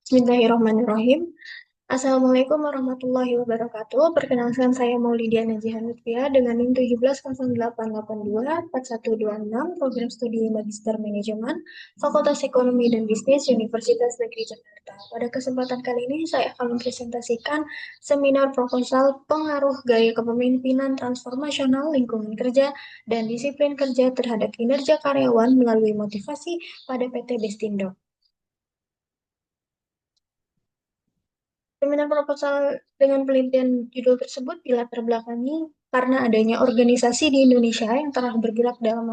Bismillahirrahmanirrahim. Assalamualaikum warahmatullahi wabarakatuh. Perkenalkan saya Maulidia Najiha Lutfia dengan NIM 1708824126 Program Studi Magister Manajemen Fakultas Ekonomi dan Bisnis Universitas Negeri Jakarta. Pada kesempatan kali ini saya akan mempresentasikan seminar proposal pengaruh gaya kepemimpinan transformasional lingkungan kerja dan disiplin kerja terhadap kinerja karyawan melalui motivasi pada PT Bestindo. Seminar proposal dengan penelitian judul tersebut dilatar belakangi karena adanya organisasi di Indonesia yang telah bergerak dalam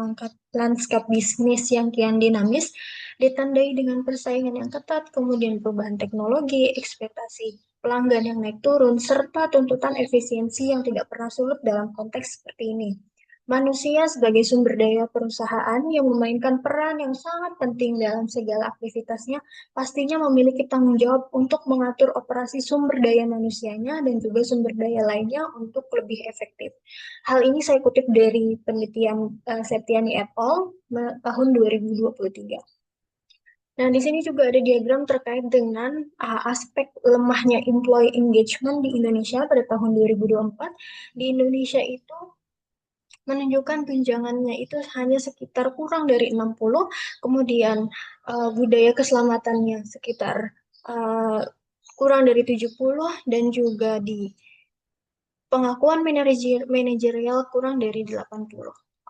lanskap bisnis yang kian dinamis, ditandai dengan persaingan yang ketat, kemudian perubahan teknologi, ekspektasi pelanggan yang naik turun, serta tuntutan efisiensi yang tidak pernah surut dalam konteks seperti ini. Manusia sebagai sumber daya perusahaan yang memainkan peran yang sangat penting dalam segala aktivitasnya pastinya memiliki tanggung jawab untuk mengatur operasi sumber daya manusianya dan juga sumber daya lainnya untuk lebih efektif. Hal ini saya kutip dari penelitian Septiani et al. Tahun 2023. Nah, di sini juga ada diagram terkait dengan aspek lemahnya employee engagement di Indonesia pada tahun 2024. Di Indonesia itu menunjukkan tunjangannya itu hanya sekitar kurang dari 60, kemudian budaya keselamatannya sekitar uh, kurang dari 70, dan juga di pengakuan manajerial kurang dari 80.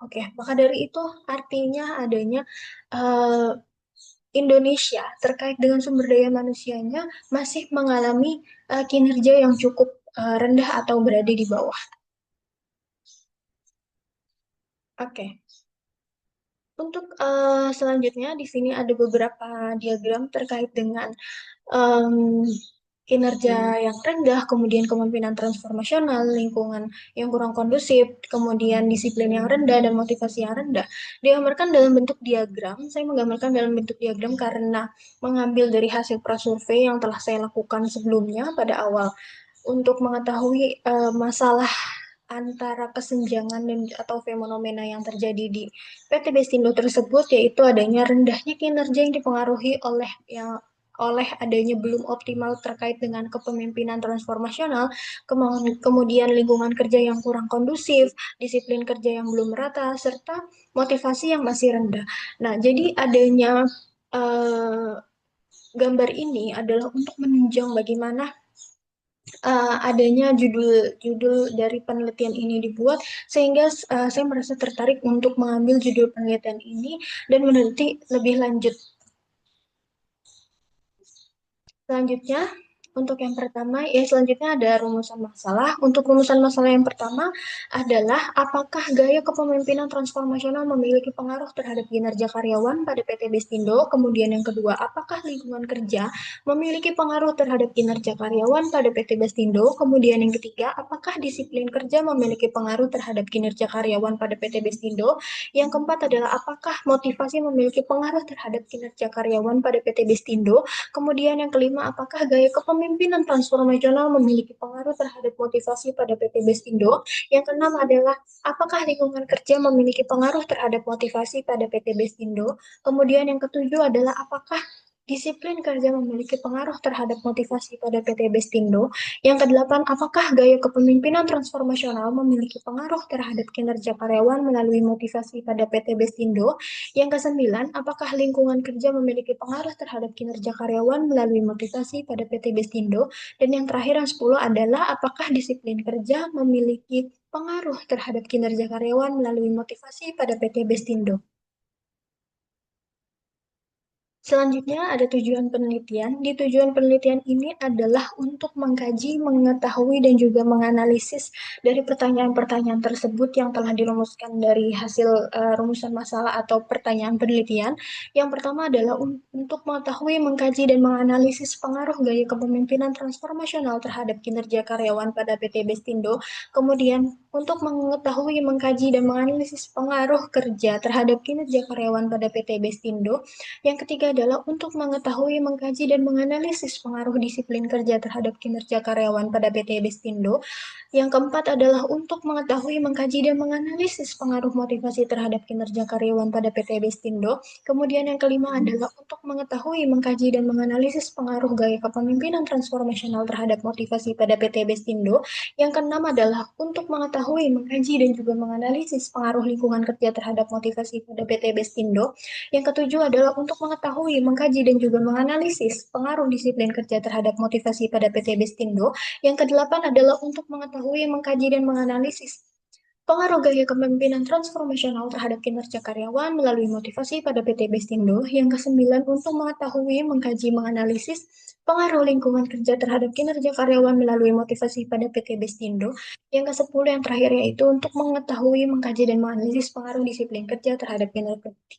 Oke, maka dari itu artinya adanya uh, Indonesia terkait dengan sumber daya manusianya masih mengalami kinerja yang cukup rendah atau berada di bawah. Oke. Untuk selanjutnya di sini ada beberapa diagram terkait dengan em, kinerja yang rendah, kemudian kepemimpinan transformasional, lingkungan yang kurang kondusif, kemudian disiplin yang rendah dan motivasi yang rendah. Digambarkan dalam bentuk diagram. Saya menggambarkan dalam bentuk diagram karena mengambil dari hasil prasurvei yang telah saya lakukan sebelumnya pada awal untuk mengetahui masalah antara kesenjangan dan atau fenomena yang terjadi di PT Bestindo tersebut, yaitu adanya rendahnya kinerja yang dipengaruhi oleh adanya belum optimal terkait dengan kepemimpinan transformasional, kemudian lingkungan kerja yang kurang kondusif, disiplin kerja yang belum merata, serta motivasi yang masih rendah. Nah, jadi adanya eh, gambar ini adalah untuk menunjang bagaimana adanya judul-judul dari penelitian ini dibuat, sehingga saya merasa tertarik untuk mengambil judul penelitian ini dan meneliti lebih lanjut. Selanjutnya, untuk yang pertama, selanjutnya ada rumusan masalah. Untuk rumusan masalah yang pertama adalah apakah gaya kepemimpinan transformasional memiliki pengaruh terhadap kinerja karyawan pada PT Bestindo? Kemudian yang kedua, apakah lingkungan kerja memiliki pengaruh terhadap kinerja karyawan pada PT Bestindo? Kemudian yang ketiga, apakah disiplin kerja memiliki pengaruh terhadap kinerja karyawan pada PT Bestindo? Yang keempat adalah apakah motivasi memiliki pengaruh terhadap kinerja karyawan pada PT Bestindo? Kemudian yang kelima, apakah gaya kepemimpinan transformasional memiliki pengaruh terhadap motivasi pada PT Bestindo? Yang keenam adalah, apakah lingkungan kerja memiliki pengaruh terhadap motivasi pada PT Bestindo? Kemudian yang ketujuh adalah, apakah disiplin kerja memiliki pengaruh terhadap motivasi pada PT Bestindo? Yang kedelapan, apakah gaya kepemimpinan transformasional memiliki pengaruh terhadap kinerja karyawan melalui motivasi pada PT Bestindo? Yang kesembilan, apakah lingkungan kerja memiliki pengaruh terhadap kinerja karyawan melalui motivasi pada PT Bestindo? Dan yang terakhir, yang 10 adalah apakah disiplin kerja memiliki pengaruh terhadap kinerja karyawan melalui motivasi pada PT Bestindo? Selanjutnya ada tujuan penelitian. Di tujuan penelitian ini adalah untuk mengkaji, mengetahui, dan juga menganalisis dari pertanyaan-pertanyaan tersebut yang telah dirumuskan dari hasil rumusan masalah atau pertanyaan penelitian. Yang pertama adalah untuk mengetahui, mengkaji, dan menganalisis pengaruh gaya kepemimpinan transformasional terhadap kinerja karyawan pada PT Bestindo. Kemudian untuk mengetahui, mengkaji, dan menganalisis pengaruh kerja terhadap kinerja karyawan pada PT Bestindo. Yang ketiga adalah untuk mengetahui, mengkaji, dan menganalisis pengaruh disiplin kerja terhadap kinerja karyawan pada PT Bestindo. Yang keempat adalah untuk mengetahui, mengkaji, dan menganalisis pengaruh motivasi terhadap kinerja karyawan pada PT Bestindo. Kemudian yang kelima adalah untuk mengetahui, mengkaji, dan menganalisis pengaruh gaya kepemimpinan transformasional terhadap motivasi pada PT Bestindo. Yang keenam adalah untuk mengetahui, mengkaji, dan juga menganalisis pengaruh lingkungan kerja terhadap motivasi pada PT Bestindo. Yang ketujuh adalah untuk mengetahui, mengkaji, dan juga menganalisis pengaruh disiplin kerja terhadap motivasi pada PT Bestindo. Yang kedelapan adalah untuk mengetahui, mengkaji, dan menganalisis pengaruh gaya kepemimpinan transformasional terhadap kinerja karyawan melalui motivasi pada PT Bestindo. Yang kesembilan untuk mengetahui, mengkaji, menganalisis pengaruh lingkungan kerja terhadap kinerja karyawan melalui motivasi pada PT Bestindo. Yang kesepuluh yang terakhir yaitu untuk mengetahui, mengkaji, dan menganalisis pengaruh disiplin kerja terhadap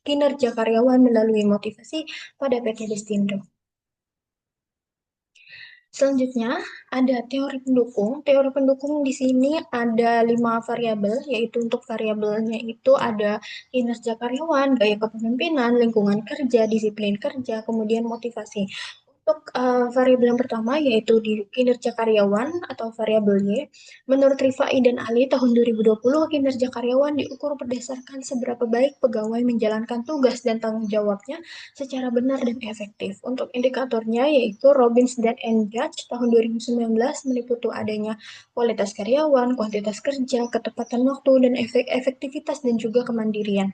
kinerja karyawan melalui motivasi pada PT Bestindo. Selanjutnya, ada teori pendukung. Teori pendukung di sini ada 5 variabel, yaitu untuk variabelnya itu ada kinerja karyawan, gaya kepemimpinan, lingkungan kerja, disiplin kerja, kemudian motivasi. Untuk variabel yang pertama yaitu di kinerja karyawan atau variabel Y, menurut Rifai dan Ali tahun 2020 kinerja karyawan diukur berdasarkan seberapa baik pegawai menjalankan tugas dan tanggung jawabnya secara benar dan efektif. Untuk indikatornya yaitu Robbins dan Judge tahun 2019 meliputi adanya kualitas karyawan, kuantitas kerja, ketepatan waktu, dan efektivitas dan juga kemandirian.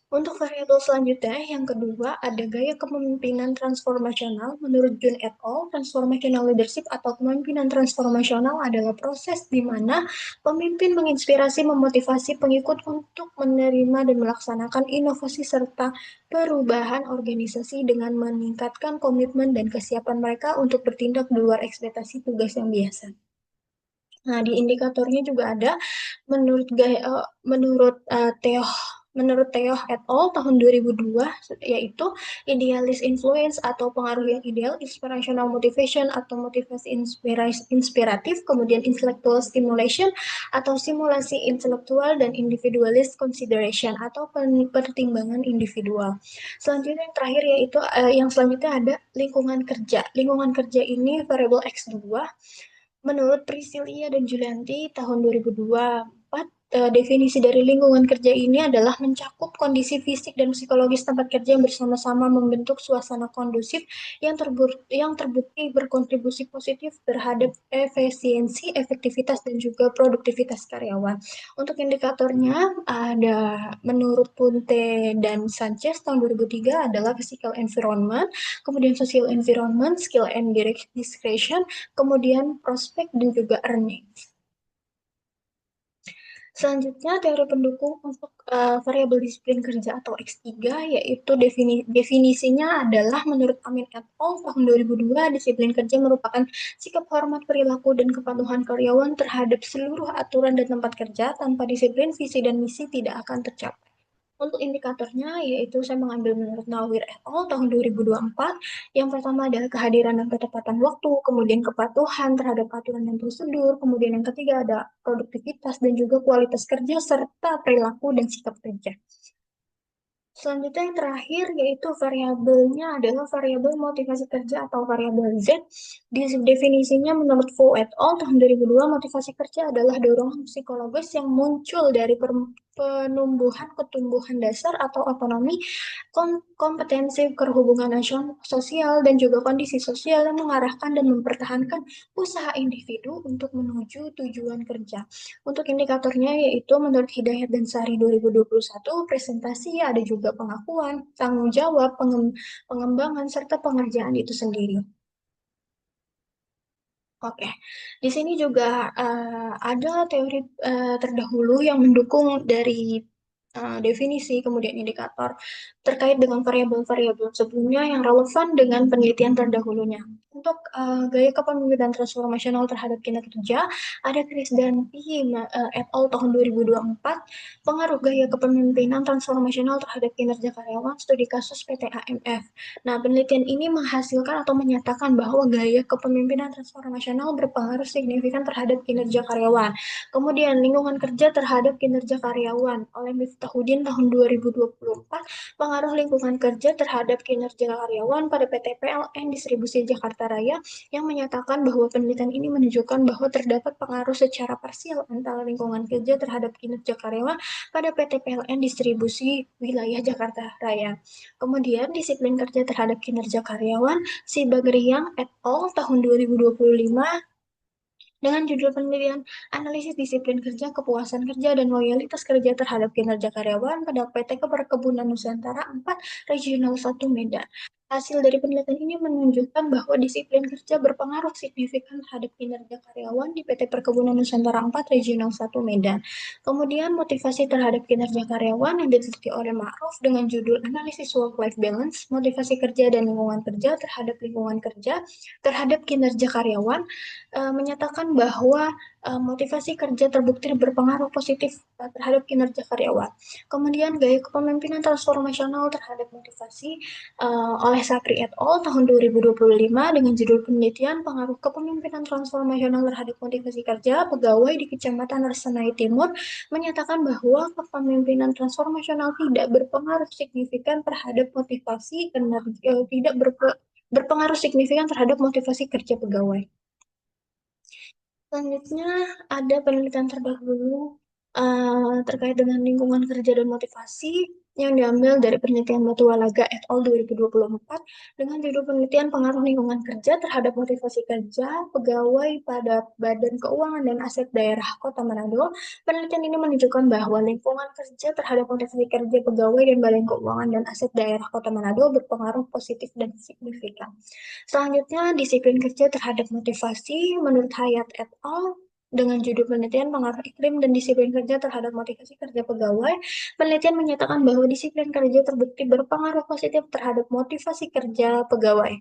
Untuk variabel selanjutnya, yang kedua, ada gaya kepemimpinan transformasional. Menurut Jun et al., transformational leadership atau kepemimpinan transformasional adalah proses di mana pemimpin menginspirasi, memotivasi pengikut untuk menerima dan melaksanakan inovasi serta perubahan organisasi dengan meningkatkan komitmen dan kesiapan mereka untuk bertindak di luar ekspektasi tugas yang biasa. Nah, di indikatornya juga ada menurut gaya, menurut Theo et al. Tahun 2002 yaitu idealis influence atau pengaruh yang ideal, inspirational motivation atau motivasi inspiratif, kemudian intellectual stimulation atau simulasi intelektual, dan individualist consideration atau pertimbangan individual. Selanjutnya yang terakhir yaitu yang selanjutnya ada lingkungan kerja. Lingkungan kerja ini variabel X2. Menurut Priscilia dan Julianti tahun 2024, definisi dari lingkungan kerja ini adalah mencakup kondisi fisik dan psikologis tempat kerja yang bersama-sama membentuk suasana kondusif yang terbukti berkontribusi positif terhadap efisiensi, efektivitas, dan juga produktivitas karyawan. Untuk indikatornya ada menurut Punte dan Sanchez tahun 2003 adalah physical environment, kemudian social environment, skill and discretion, kemudian prospek dan juga earning. Selanjutnya, teori pendukung untuk variabel disiplin kerja atau X3, yaitu definisinya adalah menurut Amin et al. Tahun 2002, disiplin kerja merupakan sikap hormat perilaku dan kepatuhan karyawan terhadap seluruh aturan dan tempat kerja. Tanpa disiplin, visi dan misi tidak akan tercapai. Untuk indikatornya, yaitu saya mengambil menurut Nawir et al. Tahun 2024. Yang pertama adalah kehadiran dan ketepatan waktu, kemudian kepatuhan terhadap aturan dan prosedur, kemudian yang ketiga ada produktivitas dan juga kualitas kerja, serta perilaku dan sikap kerja. Selanjutnya yang terakhir yaitu variabelnya adalah variabel motivasi kerja atau variabel Z. Definisinya menurut Fu et al. Tahun 2002, motivasi kerja adalah dorongan psikologis yang muncul dari penumbuhan ketumbuhan dasar atau otonomi, kompetensi perhubungan sosial, dan juga kondisi sosial yang mengarahkan dan mempertahankan usaha individu untuk menuju tujuan kerja. Untuk indikatornya yaitu menurut Hidayat dan Sari 2021, presentasi ada juga pengakuan, tanggung jawab, pengembangan, serta pengerjaan itu sendiri. Oke, di sini juga ada teori terdahulu yang mendukung dari definisi, kemudian indikator terkait dengan variabel-variabel sebelumnya yang relevan dengan penelitian terdahulunya. untuk gaya kepemimpinan transformasional terhadap kinerja, ada Chris dan P. Et al. Tahun 2024, pengaruh gaya kepemimpinan transformasional terhadap kinerja karyawan, studi kasus PT AMF. Nah, penelitian ini menghasilkan atau menyatakan bahwa gaya kepemimpinan transformasional berpengaruh signifikan terhadap kinerja karyawan. Kemudian, lingkungan kerja terhadap kinerja karyawan oleh Miftahudin tahun 2024, pengaruh lingkungan kerja terhadap kinerja karyawan pada PT PLN Distribusi Jakarta Raya yang menyatakan bahwa penelitian ini menunjukkan bahwa terdapat pengaruh secara parsial antara lingkungan kerja terhadap kinerja karyawan pada PT PLN Distribusi Wilayah Jakarta Raya. Kemudian, disiplin kerja terhadap kinerja karyawan, si Bagriang et al. Tahun 2025 dengan judul penelitian Analisis Disiplin Kerja, Kepuasan Kerja, dan Loyalitas Kerja terhadap Kinerja Karyawan pada PT Perkebunan Nusantara 4 Regional 1 Medan. Hasil dari penelitian ini menunjukkan bahwa disiplin kerja berpengaruh signifikan terhadap kinerja karyawan di PT Perkebunan Nusantara 4 Regional 1 Medan. Kemudian motivasi terhadap kinerja karyawan yang diteliti oleh Ma'ruf dengan judul Analisis Work-Life Balance, Motivasi Kerja dan Lingkungan Kerja terhadap Lingkungan Kerja terhadap Kinerja Karyawan menyatakan bahwa motivasi kerja terbukti berpengaruh positif terhadap kinerja karyawan. Kemudian gaya kepemimpinan transformasional terhadap motivasi oleh Sapri et al. Tahun 2025 dengan judul penelitian pengaruh kepemimpinan transformasional terhadap motivasi kerja pegawai di Kecamatan Resenai Timur menyatakan bahwa kepemimpinan transformasional tidak berpengaruh signifikan terhadap motivasi kinerja, tidak berpengaruh signifikan terhadap motivasi kerja pegawai. Selanjutnya ada penelitian terdahulu terkait dengan lingkungan kerja dan motivasi yang diambil dari penelitian Matualaga et al. 2024 dengan judul penelitian pengaruh lingkungan kerja terhadap motivasi kerja pegawai pada Badan Keuangan dan Aset Daerah Kota Manado. Penelitian ini menunjukkan bahwa lingkungan kerja terhadap motivasi kerja pegawai dan Badan Keuangan dan Aset Daerah Kota Manado berpengaruh positif dan signifikan. Selanjutnya, disiplin kerja terhadap motivasi menurut Hayat et al. Dengan judul penelitian pengaruh iklim dan disiplin kerja terhadap motivasi kerja pegawai, penelitian menyatakan bahwa disiplin kerja terbukti berpengaruh positif terhadap motivasi kerja pegawai.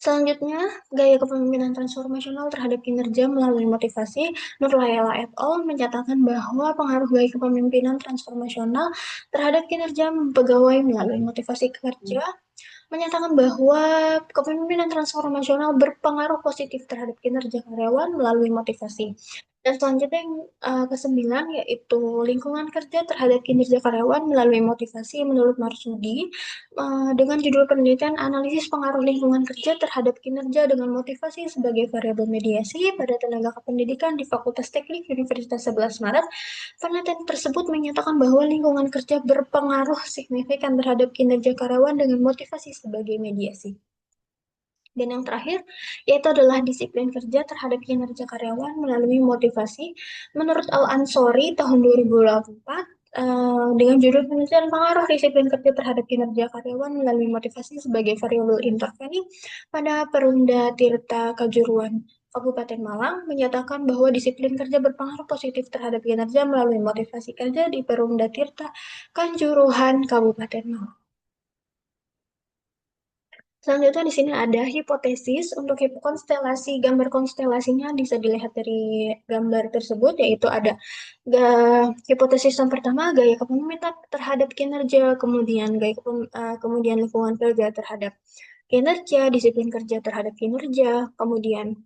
Selanjutnya, gaya kepemimpinan transformasional terhadap kinerja melalui motivasi, Nur Layla et al. Menyatakan bahwa pengaruh gaya kepemimpinan transformasional terhadap kinerja pegawai melalui motivasi kerja menyatakan bahwa kepemimpinan transformasional berpengaruh positif terhadap kinerja karyawan melalui motivasi. Dan selanjutnya yang kesembilan yaitu lingkungan kerja terhadap kinerja karyawan melalui motivasi menurut Marsudi dengan judul penelitian analisis pengaruh lingkungan kerja terhadap kinerja dengan motivasi sebagai variabel mediasi pada tenaga kependidikan di Fakultas Teknik Universitas 11 Maret. Penelitian tersebut menyatakan bahwa lingkungan kerja berpengaruh signifikan terhadap kinerja karyawan dengan motivasi sebagai mediasi. Dan yang terakhir, yaitu adalah disiplin kerja terhadap kinerja karyawan melalui motivasi. Menurut Al-Ansori tahun 2004, dengan judul penelitian pengaruh disiplin kerja terhadap kinerja karyawan melalui motivasi sebagai variabel intervening pada Perumda Tirta Kajuruan Kabupaten Malang menyatakan bahwa disiplin kerja berpengaruh positif terhadap kinerja melalui motivasi kerja di Perumda Tirta Kanjuruhan Kabupaten Malang. Selanjutnya di sini ada hipotesis. Untuk konstelasi, gambar konstelasinya bisa dilihat dari gambar tersebut, yaitu ada hipotesis yang pertama gaya kepemimpinan terhadap kinerja, kemudian lingkungan kerja terhadap kinerja, disiplin kerja terhadap kinerja, kemudian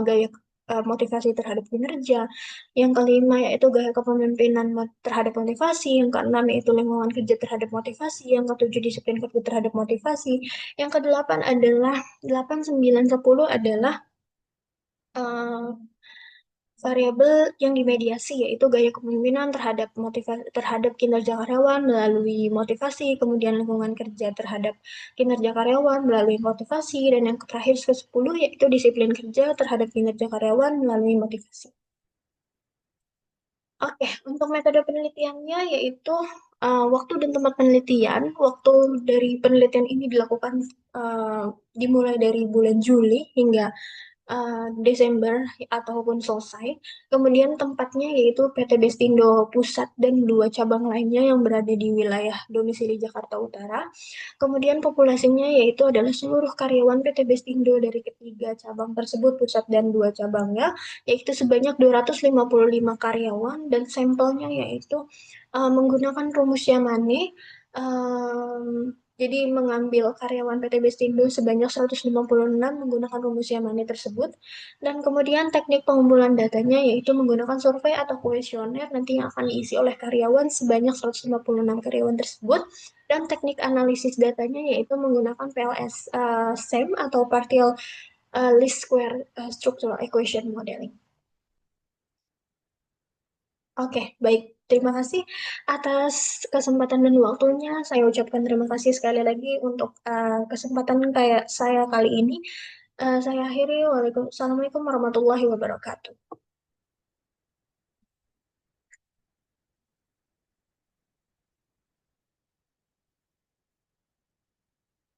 gaya motivasi terhadap kinerja. Yang kelima yaitu gaya kepemimpinan terhadap motivasi. Yang keenam yaitu lingkungan kerja terhadap motivasi. Yang ketujuh disiplin kerja terhadap motivasi. Yang kedelapan adalah 8, 9, 10 adalah uh, variabel yang dimediasi yaitu gaya kepemimpinan terhadap motivasi terhadap kinerja karyawan melalui motivasi, kemudian lingkungan kerja terhadap kinerja karyawan melalui motivasi, dan yang terakhir ke-10 yaitu disiplin kerja terhadap kinerja karyawan melalui motivasi. Oke, untuk metode penelitiannya yaitu waktu dan tempat penelitian. Waktu dari penelitian ini dilakukan dimulai dari bulan Juli hingga Desember ataupun selesai. Kemudian tempatnya yaitu PT Bestindo Pusat dan dua cabang lainnya yang berada di wilayah domisili Jakarta Utara. Kemudian populasinya yaitu adalah seluruh karyawan PT Bestindo dari ketiga cabang tersebut, pusat dan dua cabangnya, yaitu sebanyak 255 karyawan dan sampelnya yaitu menggunakan rumus Yamane. Jadi mengambil karyawan PT Bestindo sebanyak 156 menggunakan rumus Yamane tersebut. Dan kemudian teknik pengumpulan datanya yaitu menggunakan survei atau kuesioner nanti yang akan diisi oleh karyawan sebanyak 156 karyawan tersebut. Dan teknik analisis datanya yaitu menggunakan PLS SEM atau Partial Least Square Structural Equation Modeling. Oke, baik. Terima kasih atas kesempatan dan waktunya. Saya ucapkan terima kasih sekali lagi untuk kesempatan kayak saya kali ini. Saya akhiri. Assalamualaikum warahmatullahi wabarakatuh.